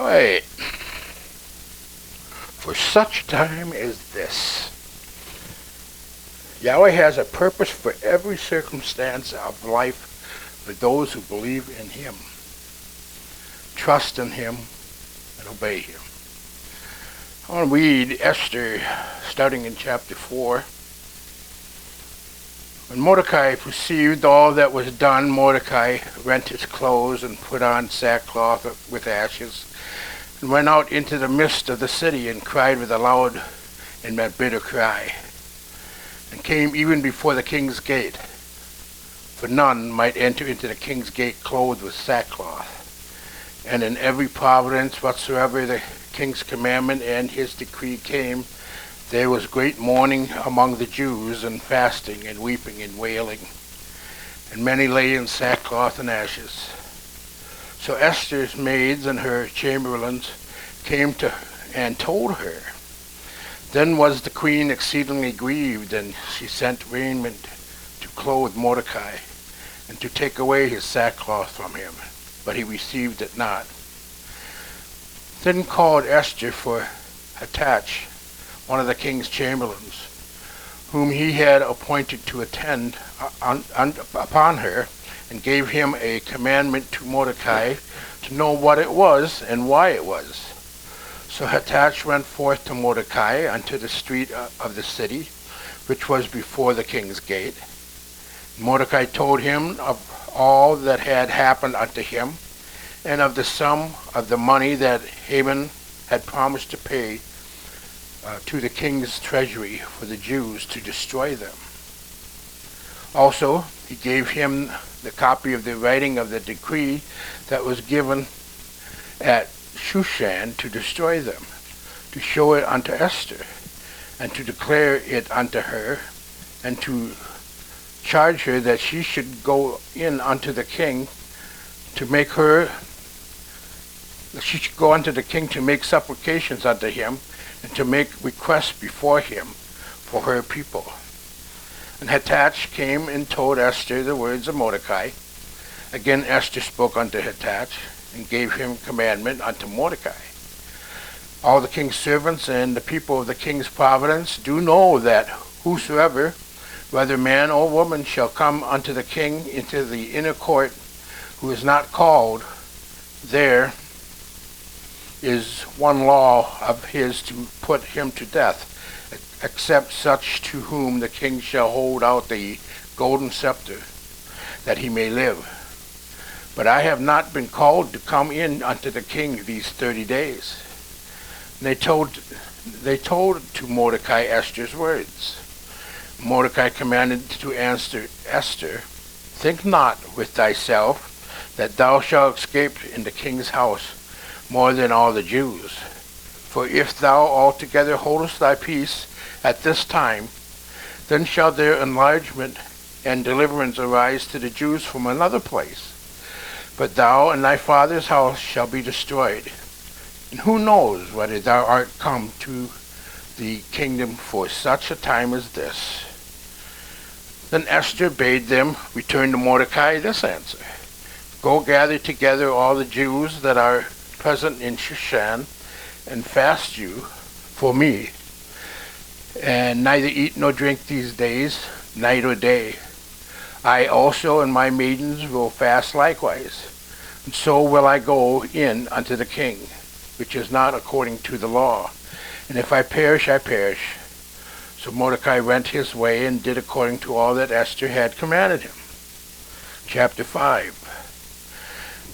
All right. For such time as this, Yahweh has a purpose for every circumstance of life for those who believe in Him, trust in Him, and obey Him. I want to read Esther, starting in chapter 4. When Mordecai perceived all that was done, Mordecai rent his clothes and put on sackcloth with ashes, and went out into the midst of the city and cried with a loud and bitter cry, and came even before the king's gate. For none might enter into the king's gate clothed with sackcloth. And in every province whatsoever the king's commandment and his decree came, there was great mourning among the Jews, and fasting, and weeping, and wailing. And many lay in sackcloth and ashes. So Esther's maids and her chamberlains came to her and told her. Then was the queen exceedingly grieved, and she sent raiment to clothe Mordecai, and to take away his sackcloth from him. But he received it not. Then called Esther for Hathach, one of the king's chamberlains, whom he had appointed to attend upon her, and gave him a commandment to Mordecai to know what it was and why it was. So Hathach went forth to Mordecai unto the street of the city, which was before the king's gate. Mordecai told him of all that had happened unto him, and of the sum of the money that Haman had promised to pay to the king's treasury for the Jews to destroy them. Also, he gave him the copy of the writing of the decree that was given at Shushan to destroy them, to show it unto Esther, and to declare it unto her, and to charge her that she should go in unto the king to make supplications unto him, and to make requests before him for her people. And Hathach came and told Esther the words of Mordecai. Again Esther spoke unto Hathach, and gave him commandment unto Mordecai. All the king's servants and the people of the king's province do know that whosoever, whether man or woman, shall come unto the king into the inner court, who is not called, there is one law of his to put him to death, except such to whom the king shall hold out the golden scepter, that he may live. But I have not been called to come in unto the king these 30 days. And they told to Mordecai Esther's words. Mordecai commanded to answer Esther, think not with thyself that thou shalt escape in the king's house more than all the Jews. For if thou altogether holdest thy peace at this time, then shall their enlargement and deliverance arise to the Jews from another place. But thou and thy father's house shall be destroyed. And who knows whether thou art come to the kingdom for such a time as this? Then Esther bade them return to Mordecai this answer. Go gather together all the Jews that are present in Shushan, and fast you for me, and neither eat nor drink these days, night or day. I also and my maidens will fast likewise, and so will I go in unto the king, which is not according to the law. And if I perish, I perish. So Mordecai went his way and did according to all that Esther had commanded him. Chapter 5.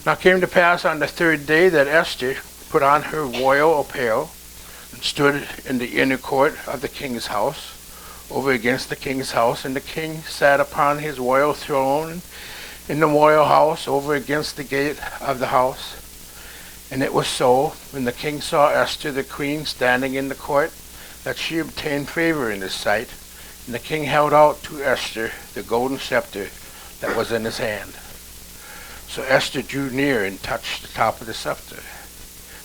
Now it came to pass on the third day that Esther put on her royal apparel, and stood in the inner court of the king's house, over against the king's house, and the king sat upon his royal throne in the royal house, over against the gate of the house. And it was so, when the king saw Esther the queen standing in the court, that she obtained favor in his sight, and the king held out to Esther the golden scepter that was in his hand. So Esther drew near and touched the top of the scepter.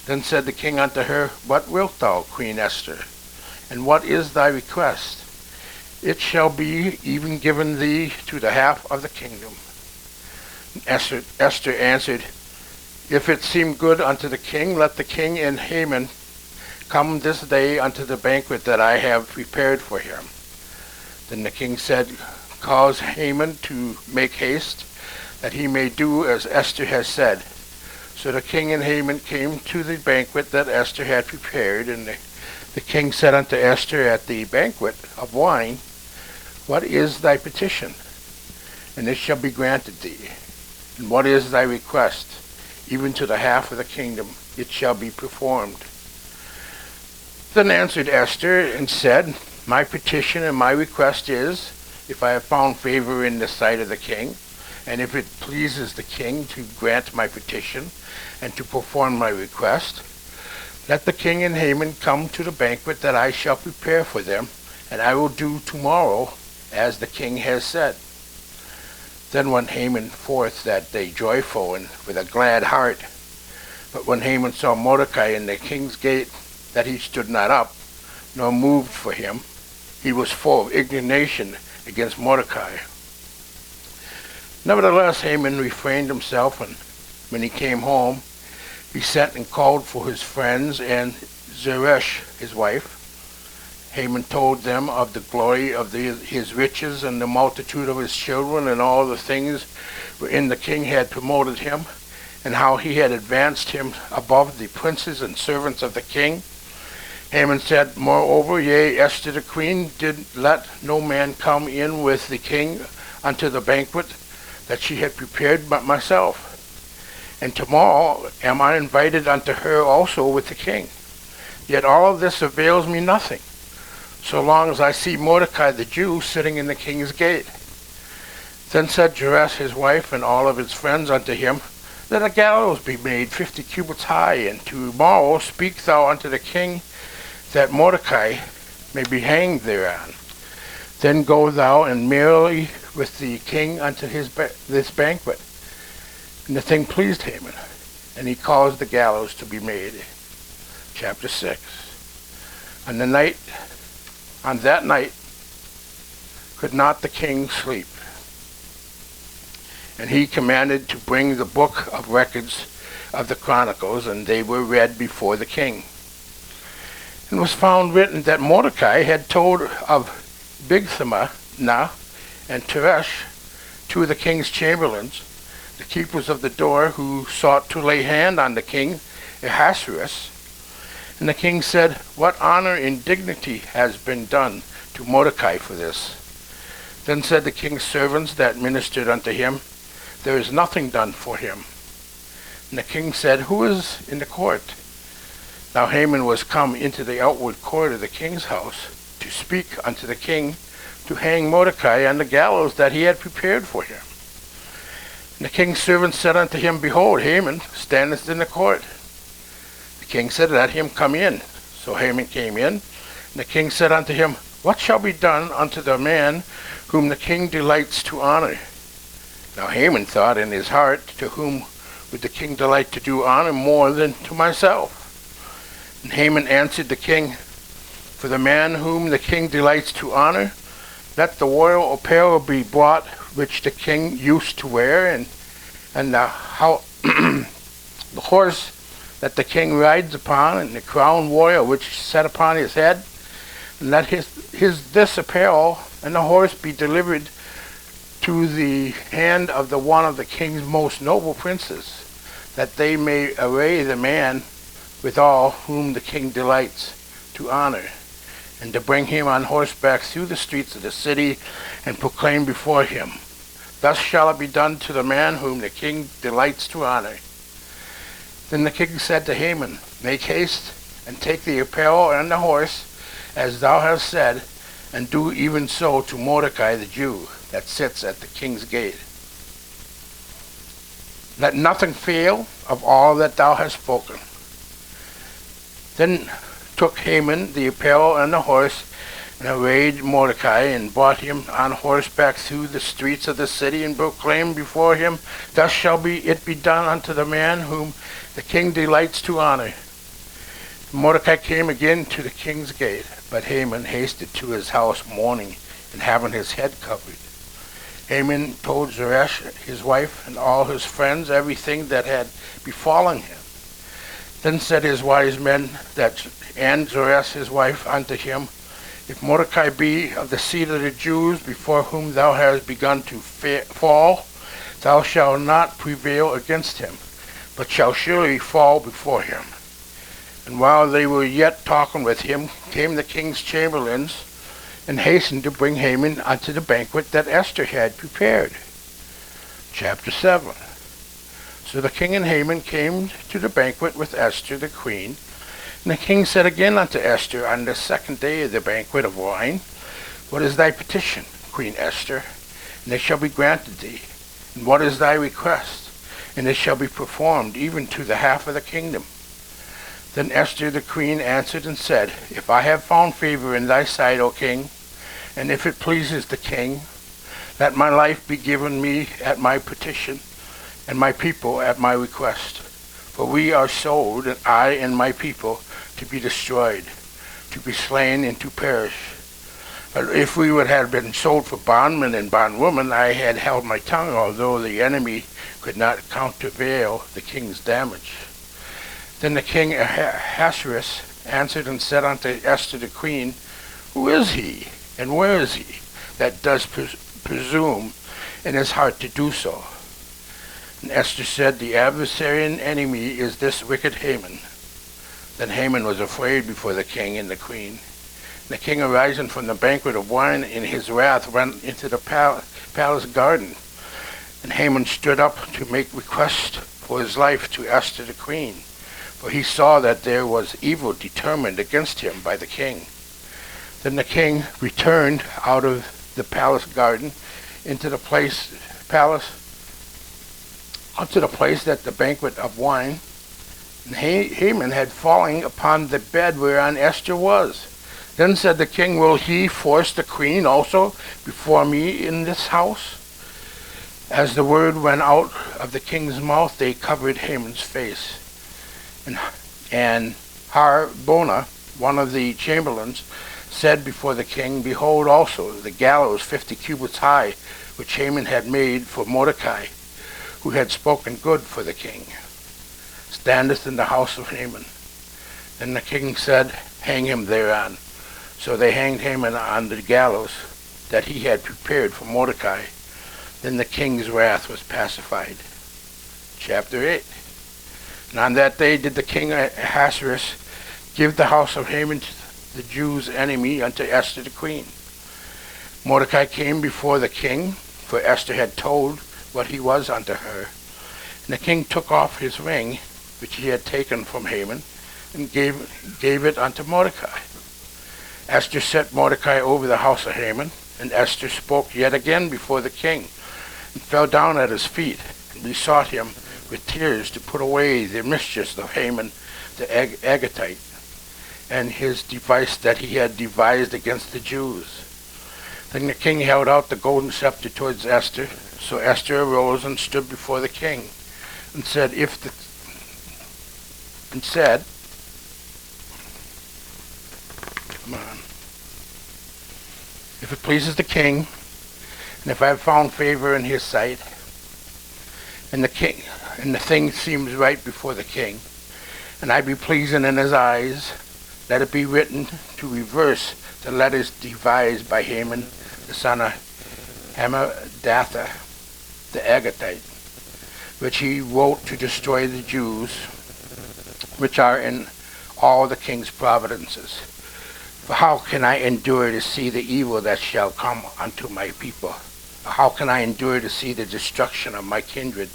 Then said the king unto her, What wilt thou, Queen Esther? And what is thy request? It shall be even given thee to the half of the kingdom. Esther answered, If it seem good unto the king, let the king and Haman come this day unto the banquet that I have prepared for him. Then the king said, cause Haman to make haste, that he may do as Esther has said. So the king and Haman came to the banquet that Esther had prepared, and the king said unto Esther at the banquet of wine, what is thy petition? And it shall be granted thee. And what is thy request? Even to the half of the kingdom it shall be performed. Then answered Esther and said, my petition and my request is, if I have found favor in the sight of the king, and if it pleases the king to grant my petition and to perform my request, let the king and Haman come to the banquet that I shall prepare for them, and I will do tomorrow as the king has said. Then went Haman forth that day joyful and with a glad heart. But when Haman saw Mordecai in the king's gate, that he stood not up, nor moved for him, he was full of indignation against Mordecai. Nevertheless, Haman refrained himself, and when he came home, he sent and called for his friends and Zeresh, his wife. Haman told them of the glory of his riches and the multitude of his children and all the things wherein the king had promoted him, and how he had advanced him above the princes and servants of the king. Haman said, moreover, yea, Esther the queen did let no man come in with the king unto the banquet that she had prepared but myself. And tomorrow am I invited unto her also with the king. Yet all of this avails me nothing, so long as I see Mordecai the Jew sitting in the king's gate. Then said Zeresh his wife and all of his friends unto him, let a gallows be made 50 cubits high, and tomorrow speak thou unto the king, that Mordecai may be hanged thereon. Then go thou and marry with the king unto this banquet. And the thing pleased Haman, and he caused the gallows to be made. Chapter 6. On that night could not the king sleep, and he commanded to bring the book of records of the Chronicles, and they were read before the king. And was found written that Mordecai had told of Bigthana and Teresh, two of the king's chamberlains, the keepers of the door, who sought to lay hand on the king Ahasuerus. And the king said, what honor and dignity has been done to Mordecai for this? Then said the king's servants that ministered unto him, there is nothing done for him. And the king said, who is in the court? Now Haman was come into the outward court of the king's house to speak unto the king to hang Mordecai on the gallows that he had prepared for him. And the king's servants said unto him, behold, Haman standeth in the court. The king said, let him come in. So Haman came in, and the king said unto him, what shall be done unto the man whom the king delights to honor? Now Haman thought in his heart, to whom would the king delight to do honor more than to myself? And Haman answered the king, for the man whom the king delights to honor, let the royal apparel be brought which the king used to wear, and the horse that the king rides upon, and the crown royal which is set upon his head, and let this apparel and the horse be delivered to the hand of the one of the king's most noble princes, that they may array the man withal whom the king delights to honor, and to bring him on horseback through the streets of the city, and proclaim before him, thus shall it be done to the man whom the king delights to honor. Then the king said to Haman, make haste, and take the apparel and the horse, as thou hast said, and do even so to Mordecai the Jew, that sits at the king's gate. Let nothing fail of all that thou hast spoken. Then took Haman the apparel and the horse, and arrayed Mordecai, and brought him on horseback through the streets of the city, and proclaimed before him, thus shall it be done unto the man whom the king delights to honor. Mordecai came again to the king's gate, but Haman hasted to his house mourning, and having his head covered. Haman told Zeresh, his wife, and all his friends everything that had befallen him. Then said his wise men and Zeresh his wife unto him, If Mordecai be of the seed of the Jews before whom thou hast begun to fall, thou shalt not prevail against him, but shalt surely fall before him. And while they were yet talking with him, came the king's chamberlains, and hastened to bring Haman unto the banquet that Esther had prepared. Chapter 7. So the king and Haman came to the banquet with Esther the queen. And the king said again unto Esther on the second day of the banquet of wine, What is thy petition, Queen Esther? And it shall be granted thee. And what is thy request? And it shall be performed, even to the half of the kingdom. Then Esther the queen answered and said, If I have found favor in thy sight, O king, and if it pleases the king, let my life be given me at my petition, and my people at my request. For we are sold, and I and my people, to be destroyed, to be slain, and to perish. But if we would have been sold for bondmen and bondwomen, I had held my tongue, although the enemy could not countervail the king's damage. Then the king Ahasuerus answered and said unto Esther the queen, Who is he, and where is he, that does presume in his heart to do so? And Esther said, The adversary and enemy is this wicked Haman. Then Haman was afraid before the king and the queen. And the king, arising from the banquet of wine in his wrath, went into the palace garden. And Haman stood up to make request for his life to Esther the queen, for he saw that there was evil determined against him by the king. Then the king returned out of the palace garden into the place that the banquet of wine. And Haman had fallen upon the bed whereon Esther was. Then said the king, Will he force the queen also before me in this house? As the word went out of the king's mouth, they covered Haman's face. And Harbona, one of the chamberlains, said before the king, Behold also the gallows 50 cubits high, which Haman had made for Mordecai, who had spoken good for the king, standeth in the house of Haman. Then the king said, Hang him thereon. So they hanged Haman on the gallows that he had prepared for Mordecai. Then the king's wrath was pacified. Chapter 8. And on that day did the king Ahasuerus give the house of Haman to the Jews' enemy unto Esther the queen. Mordecai came before the king, for Esther had told what he was unto her. And the king took off his ring, which he had taken from Haman, and gave it unto Mordecai. Esther set Mordecai over the house of Haman, and Esther spoke yet again before the king, and fell down at his feet, and besought him with tears to put away the mischiefs of Haman the Agagite, and his device that he had devised against the Jews. Then the king held out the golden scepter towards Esther. So Esther arose and stood before the king, and said, If it pleases the king, and if I have found favor in his sight, and the thing seems right before the king, and I be pleasing in his eyes, let it be written to reverse the letters devised by Haman, the son of Hammedatha, the Agagite, which he wrote to destroy the Jews, which are in all the king's provinces. For how can I endure to see the evil that shall come unto my people? How can I endure to see the destruction of my kindred?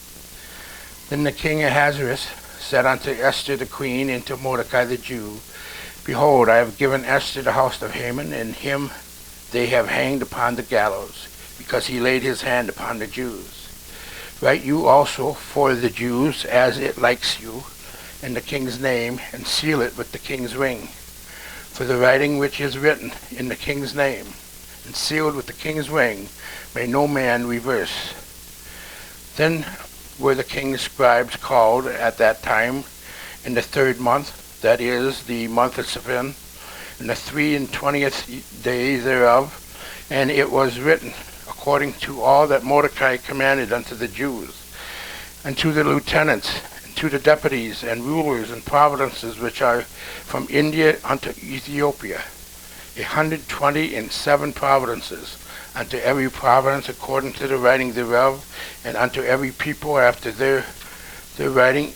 Then the king Ahasuerus said unto Esther the queen and to Mordecai the Jew, Behold, I have given Esther the house of Haman, and him they have hanged upon the gallows, because he laid his hand upon the Jews. Write you also for the Jews, as it likes you, in the king's name, and seal it with the king's ring. For the writing which is written in the king's name, and sealed with the king's ring, may no man reverse. Then were the king's scribes called at that time in the 3rd month, that is, the month of Sivan, in the 23rd day thereof, and it was written according to all that Mordecai commanded unto the Jews, and to the lieutenants, and to the deputies, and rulers, and provinces which are from India unto Ethiopia, 127 provinces, unto every province according to the writing thereof, and unto every people after their writing,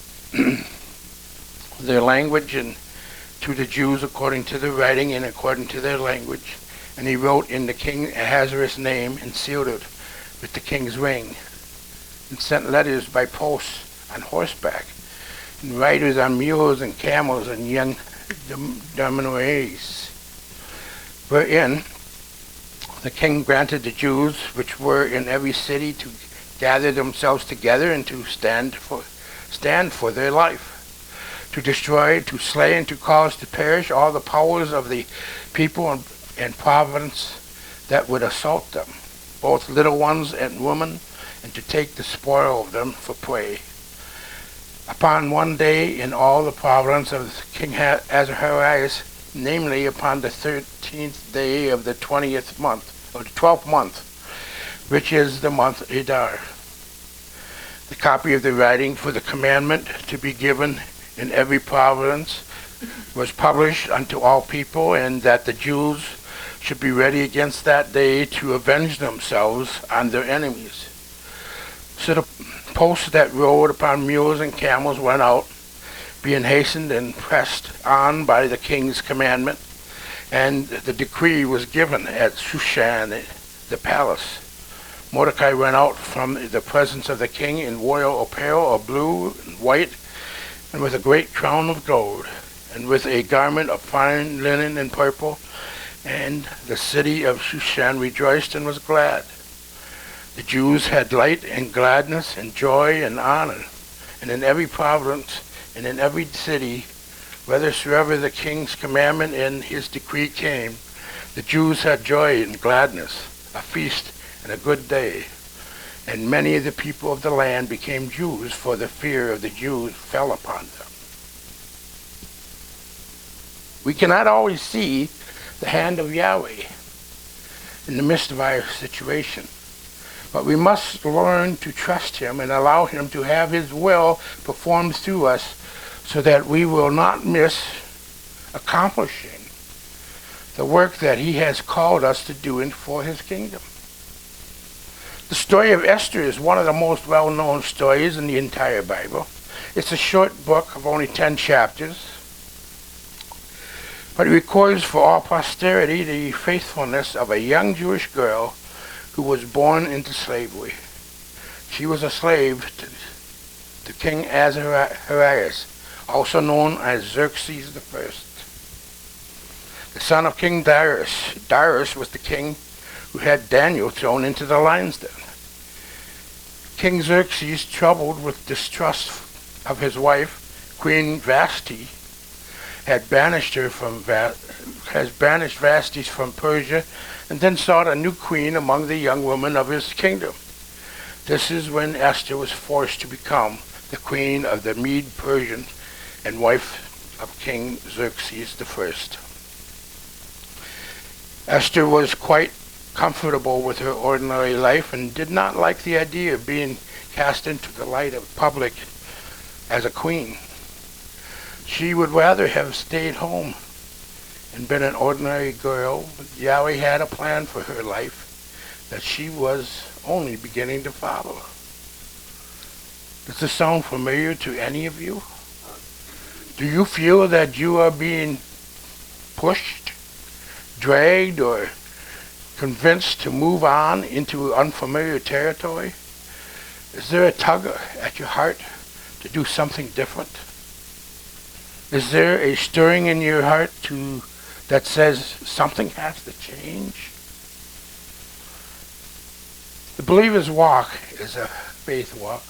their language, and to the Jews according to the writing and according to their language. And he wrote in the king Ahasuerus' name, and sealed it with the king's ring, and sent letters by post on horseback, and riders on mules and camels and young dominoes, wherein the king granted the Jews which were in every city to gather themselves together and to stand for their life, to destroy, to slay, and to cause to perish all the powers of the people and province that would assault them, both little ones and women, and to take the spoil of them for prey. Upon one day in all the province of King Ahasuerus, namely upon the 13th day of the 20th month, or the 12th month, which is the month Adar. The copy of the writing for the commandment to be given in every province was published unto all people, and that the Jews should be ready against that day to avenge themselves on their enemies. So the posts that rode upon mules and camels went out, being hastened and pressed on by the king's commandment, and the decree was given at Shushan, the palace. Mordecai went out from the presence of the king in royal apparel of blue and white, and with a great crown of gold, and with a garment of fine linen and purple. And the city of Shushan rejoiced and was glad. The Jews had light and gladness and joy and honor, and in every province and in every city, whithersoever the king's commandment and his decree came, the Jews had joy and gladness, a feast and a good day. And many of the people of the land became Jews, for the fear of the Jews fell upon them. We cannot always see the hand of Yahweh in the midst of our situation, but we must learn to trust him and allow him to have his will performed through us, so that we will not miss accomplishing the work that he has called us to do for his kingdom. The story of Esther is one of the most well-known stories in the entire Bible. It's a short book of only 10 chapters, but it records for all posterity the faithfulness of a young Jewish girl who was born into slavery. She was a slave to King Ahasuerus, also known as Xerxes I, the son of King Darius. Darius was the king who had Daniel thrown into the lion's den. King Xerxes, troubled with distrust of his wife, Queen Vashti, has banished Vashti from Persia, and then sought a new queen among the young women of his kingdom. This is when Esther was forced to become the queen of the Mede-Persians and wife of King Xerxes I. Esther was quite comfortable with her ordinary life and did not like the idea of being cast into the light of public as a queen. She would rather have stayed home and been an ordinary girl, but Yahweh had a plan for her life that she was only beginning to follow. Does this sound familiar to any of you? Do you feel that you are being pushed, dragged, or convinced to move on into unfamiliar territory? Is there a tug at your heart to do something different? Is there a stirring in your heart that says something has to change? The believer's walk is a faith walk.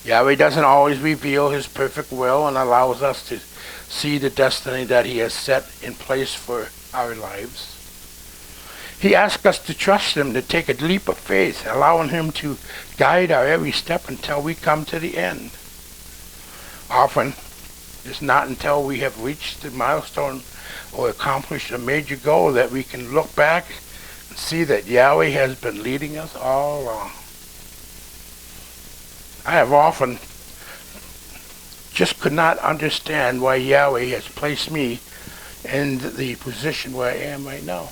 Yahweh doesn't always reveal his perfect will and allows us to see the destiny that he has set in place for our lives. He asks us to trust him, to take a leap of faith, allowing him to guide our every step until we come to the end. Often, it's not until we have reached the milestone or accomplished a major goal that we can look back and see that Yahweh has been leading us all along. I have often just could not understand why Yahweh has placed me in the position where I am right now.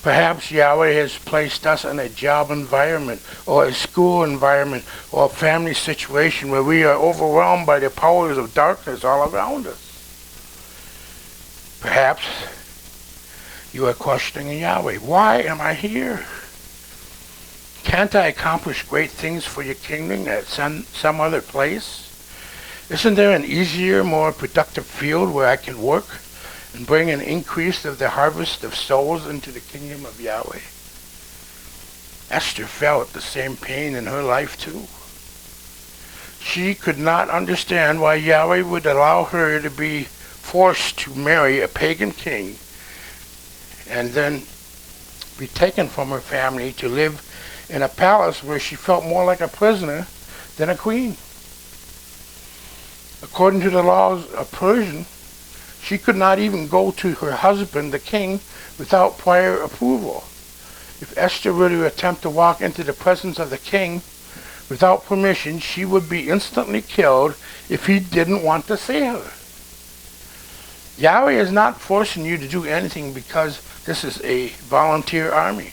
Perhaps Yahweh has placed us in a job environment or a school environment or a family situation where we are overwhelmed by the powers of darkness all around us. Perhaps you are questioning Yahweh. Why am I here? Can't I accomplish great things for your kingdom at some other place? Isn't there an easier, more productive field where I can work and bring an increase of the harvest of souls into the kingdom of Yahweh? Esther felt the same pain in her life too. She could not understand why Yahweh would allow her to be forced to marry a pagan king and then be taken from her family to live in a palace where she felt more like a prisoner than a queen. According to the laws of Persia, she could not even go to her husband, the king, without prior approval. If Esther were to attempt to walk into the presence of the king without permission, she would be instantly killed if he didn't want to see her. Yahweh is not forcing you to do anything because this is a volunteer army.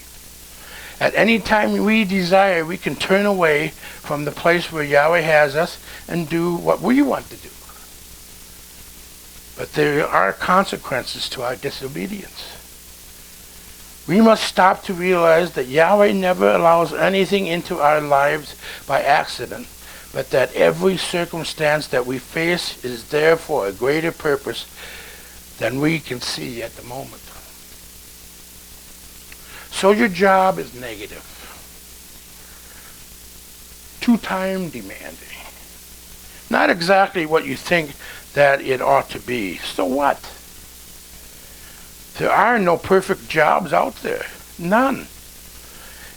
At any time we desire, we can turn away from the place where Yahweh has us and do what we want to do. But there are consequences to our disobedience. We must stop to realize that Yahweh never allows anything into our lives by accident, but that every circumstance that we face is there for a greater purpose than we can see at the moment. So your job is negative, too time demanding, not exactly what you think that it ought to be. So what? There are no perfect jobs out there. None.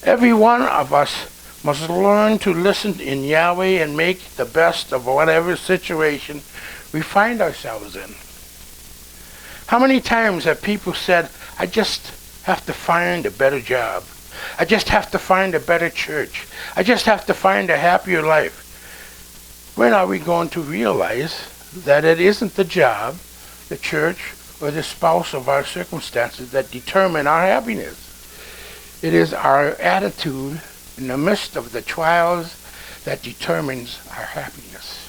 Every one of us must learn to listen in Yahweh and make the best of whatever situation we find ourselves in. How many times have people said, I just have to find a better job. I just have to find a better church. I just have to find a happier life. When are we going to realize that it isn't the job, the church, or the spouse of our circumstances that determine our happiness? It is our attitude in the midst of the trials that determines our happiness.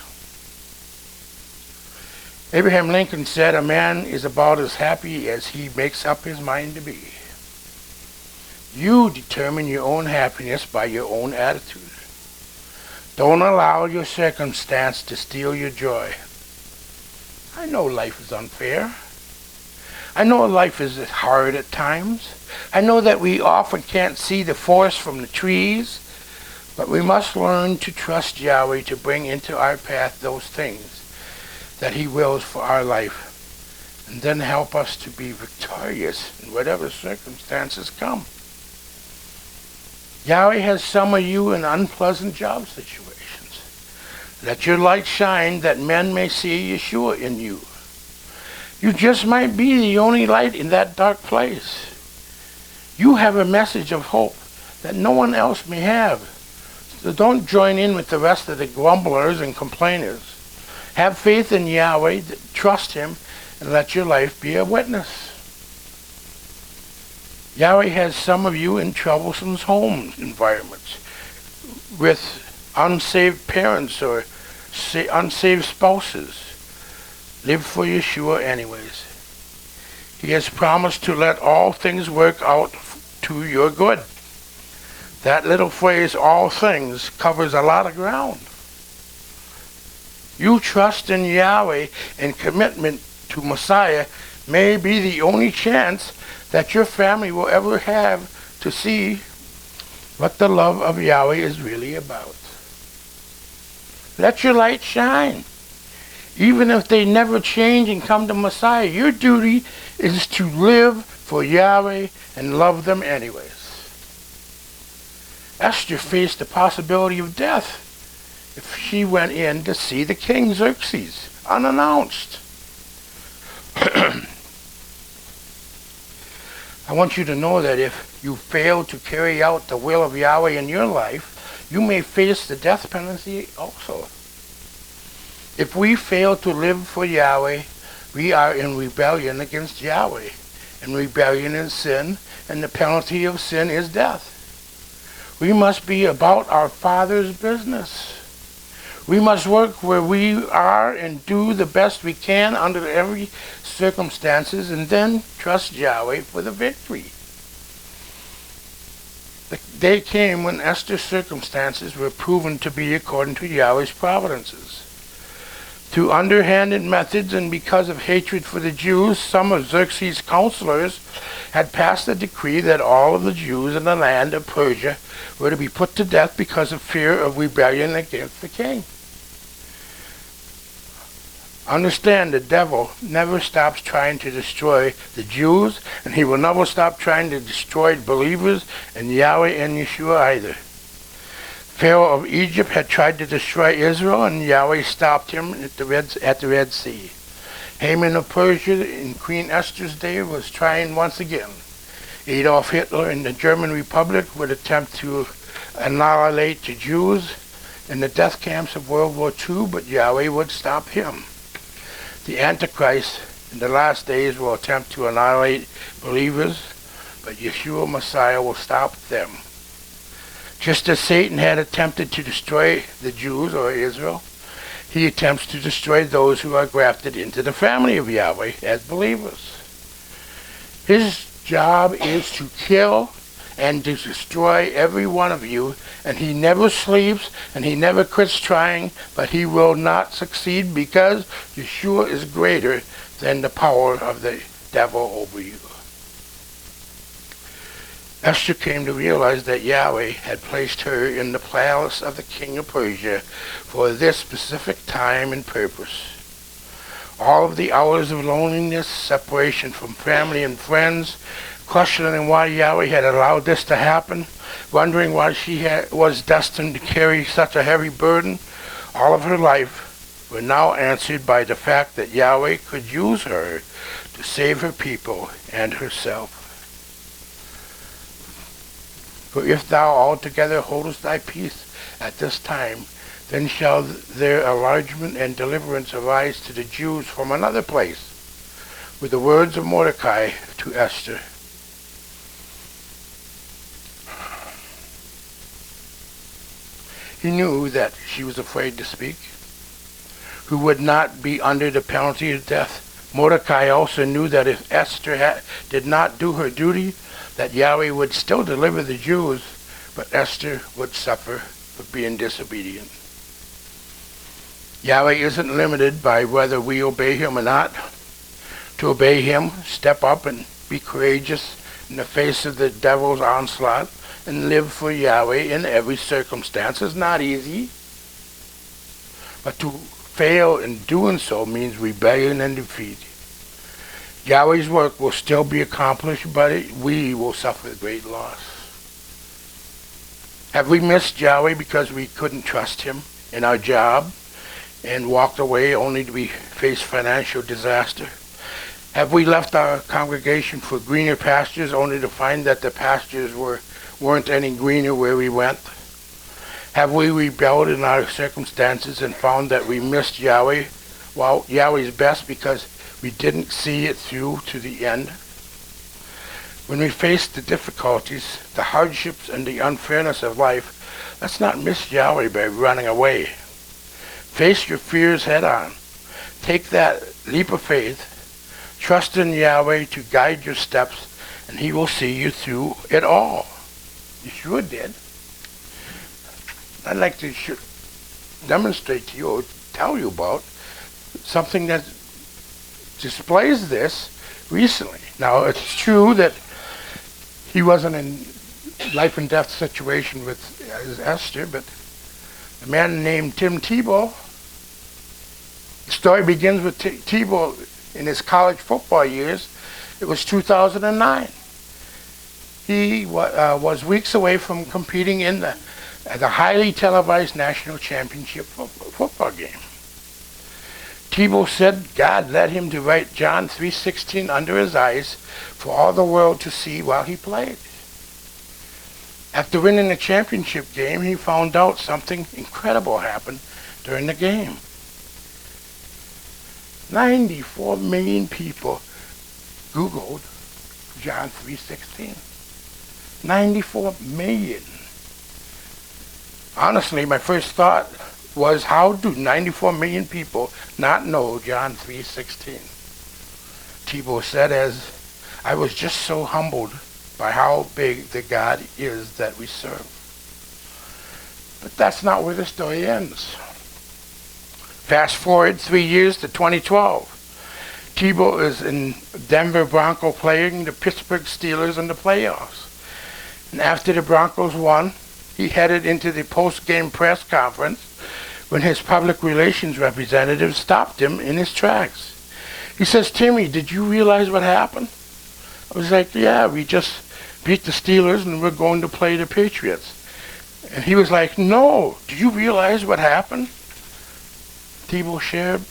Abraham Lincoln said, a man is about as happy as he makes up his mind to be. You determine your own happiness by your own attitude. Don't allow your circumstance to steal your joy. I know life is unfair. I know life is hard at times. I know that we often can't see the forest from the trees, but we must learn to trust Yahweh to bring into our path those things that He wills for our life, and then help us to be victorious in whatever circumstances come. Yahweh has some of you in unpleasant job situations. Let your light shine that men may see Yeshua in you. You just might be the only light in that dark place. You have a message of hope that no one else may have. So don't join in with the rest of the grumblers and complainers. Have faith in Yahweh, trust Him, and let your life be a witness. Yahweh has some of you in troublesome home environments with unsaved parents or unsaved spouses. Live for Yeshua anyways. He has promised to let all things work out to your good. That little phrase, all things, covers a lot of ground. You trust in Yahweh and commitment to Messiah may be the only chance that your family will ever have to see what the love of Yahweh is really about. Let your light shine. Even if they never change and come to Messiah, your duty is to live for Yahweh and love them anyways. Esther faced the possibility of death if she went in to see the king Xerxes unannounced. I want you to know that if you fail to carry out the will of Yahweh in your life, you may face the death penalty also. If we fail to live for Yahweh, we are in rebellion against Yahweh. And rebellion is sin, and the penalty of sin is death. We must be about our Father's business. We must work where we are and do the best we can under every circumstances, and then trust Yahweh for the victory. The day came when Esther's circumstances were proven to be according to Yahweh's providences. Through underhanded methods and because of hatred for the Jews, some of Xerxes' counselors had passed a decree that all of the Jews in the land of Persia were to be put to death because of fear of rebellion against the king. Understand, the devil never stops trying to destroy the Jews, and he will never stop trying to destroy believers in Yahweh and Yeshua either. Pharaoh of Egypt had tried to destroy Israel, and Yahweh stopped him at the Red Sea. Haman of Persia in Queen Esther's day was trying once again. Adolf Hitler in the German Republic would attempt to annihilate the Jews in the death camps of World War II, but Yahweh would stop him. The Antichrist in the last days will attempt to annihilate believers, but Yeshua Messiah will stop them. Just as Satan had attempted to destroy the Jews or Israel, he attempts to destroy those who are grafted into the family of Yahweh as believers. His job is to kill and to destroy every one of you, and he never sleeps and he never quits trying, but he will not succeed because Yeshua is greater than the power of the devil over you. Esther came to realize that Yahweh had placed her in the palace of the king of Persia for this specific time and purpose. All of the hours of loneliness, separation from family and friends, questioning why Yahweh had allowed this to happen, wondering why she was destined to carry such a heavy burden, all of her life were now answered by the fact that Yahweh could use her to save her people and herself. For if thou altogether holdest thy peace at this time, then shall their enlargement and deliverance arise to the Jews from another place. With the words of Mordecai to Esther. He knew that she was afraid to speak, who would not be under the penalty of death. Mordecai also knew that if Esther did not do her duty, that Yahweh would still deliver the Jews, but Esther would suffer for being disobedient. Yahweh isn't limited by whether we obey him or not. To obey him, step up and be courageous in the face of the devil's onslaught and live for Yahweh in every circumstance is not easy. But to fail in doing so means rebellion and defeat. Yahweh's work will still be accomplished, but we will suffer great loss. Have we missed Yahweh because we couldn't trust him in our job and walked away only to face financial disaster? Have we left our congregation for greener pastures only to find that the pastures weren't any greener where we went? Have we rebelled in our circumstances and found that we missed Yahweh, Yahweh's best because we didn't see it through to the end? When we face the difficulties, the hardships, and the unfairness of life, let's not miss Yahweh by running away. Face your fears head on. Take that leap of faith. Trust in Yahweh to guide your steps, and he will see you through it all. Yeshua did. I'd like to demonstrate to you or tell you about something that displays this recently. Now, it's true that he wasn't in life and death situation with Esther, but a man named Tim Tebow, the story begins with Tebow in his college football years. It was 2009. He was weeks away from competing in the highly televised national championship football game. Tebow said God led him to write John 3:16 under his eyes for all the world to see while he played. After winning the championship game, he found out something incredible happened during the game. 94 million people Googled John 3:16. 94 million. Honestly, my first thought was, how do 94 million people not know John 3:16? Tebow said, as I was just so humbled by how big the God is that we serve. But that's not where the story ends. Fast forward 3 years to 2012. Tebow is in Denver Bronco playing the Pittsburgh Steelers in the playoffs. And after the Broncos won, he headed into the post-game press conference when his public relations representative stopped him in his tracks. He says, Timmy, did you realize what happened? I was like, yeah, we just beat the Steelers and we're going to play the Patriots. And he was like, no, do you realize what happened? Tebow shared.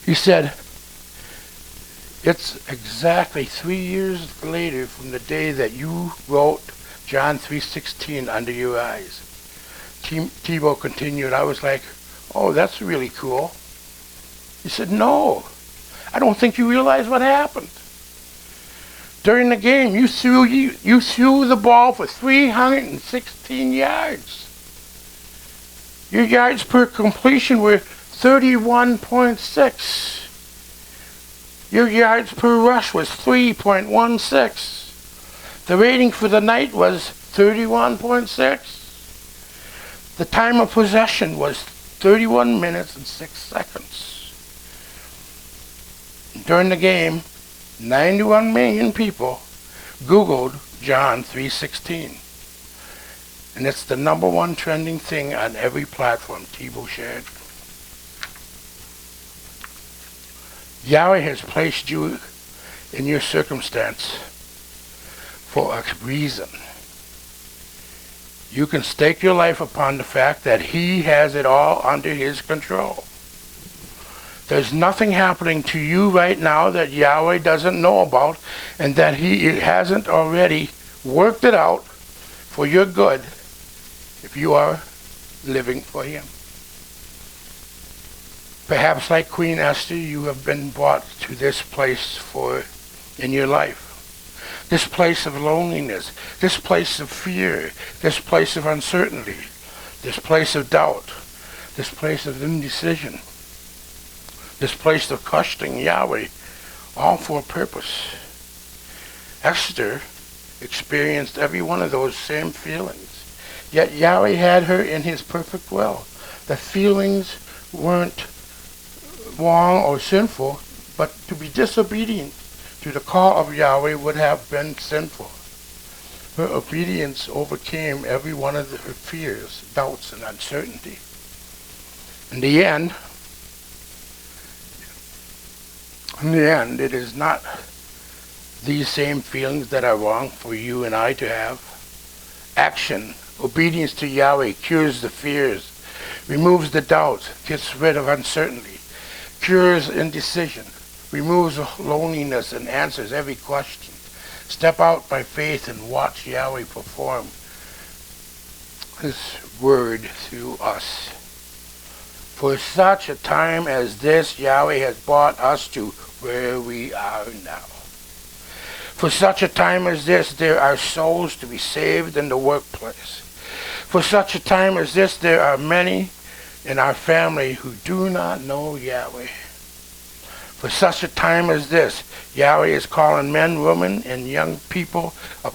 He said, it's exactly 3 years later from the day that you wrote John 3:16 under your eyes. Tebow continued. I was like, oh, that's really cool. He said, no, I don't think you realize what happened. During the game, you threw the ball for 316 yards. Your yards per completion were 31.6. Your yards per rush was 3.16. The rating for the night was 31.6. The time of possession was 31 minutes and 6 seconds. During the game, 91 million people Googled John 3:16. And it's the #1 trending thing on every platform, Tebow shared. Yahweh has placed you in your circumstance for a reason. You can stake your life upon the fact that He has it all under His control. There's nothing happening to you right now that Yahweh doesn't know about, and that He hasn't already worked it out for your good if you are living for Him. Perhaps like Queen Esther, you have been brought to this place in your life. This place of loneliness, this place of fear, this place of uncertainty, this place of doubt, this place of indecision, this place of questioning Yahweh, all for a purpose. Esther experienced every one of those same feelings, yet Yahweh had her in His perfect will. The feelings weren't wrong or sinful, but to be disobedient to the call of Yahweh would have been sinful. Her obedience overcame every one of her fears, doubts, and uncertainty. In the end, it is not these same feelings that are wrong for you and I to have. Action, obedience to Yahweh cures the fears, removes the doubts, gets rid of uncertainty, cures indecision, removes loneliness, and answers every question. Step out by faith and watch Yahweh perform His word through us. For such a time as this, Yahweh has brought us to where we are now. For such a time as this, there are souls to be saved in the workplace. For such a time as this, there are many in our family who do not know Yahweh. For such a time as this, Yahweh is calling men, women, and young people of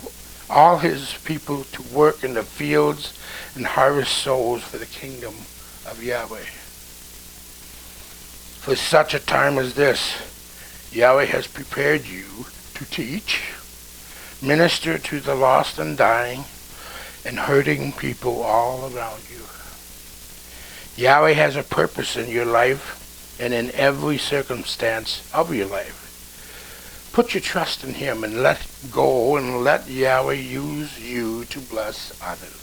all His people to work in the fields and harvest souls for the kingdom of Yahweh. For such a time as this, Yahweh has prepared you to teach, minister to the lost and dying, and hurting people all around you. Yahweh has a purpose in your life and in every circumstance of your life. Put your trust in Him and let go and let Yahweh use you to bless others.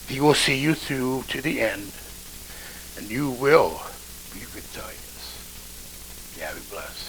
He will see you through to the end. and you will be victorious. Yeah, be blessed.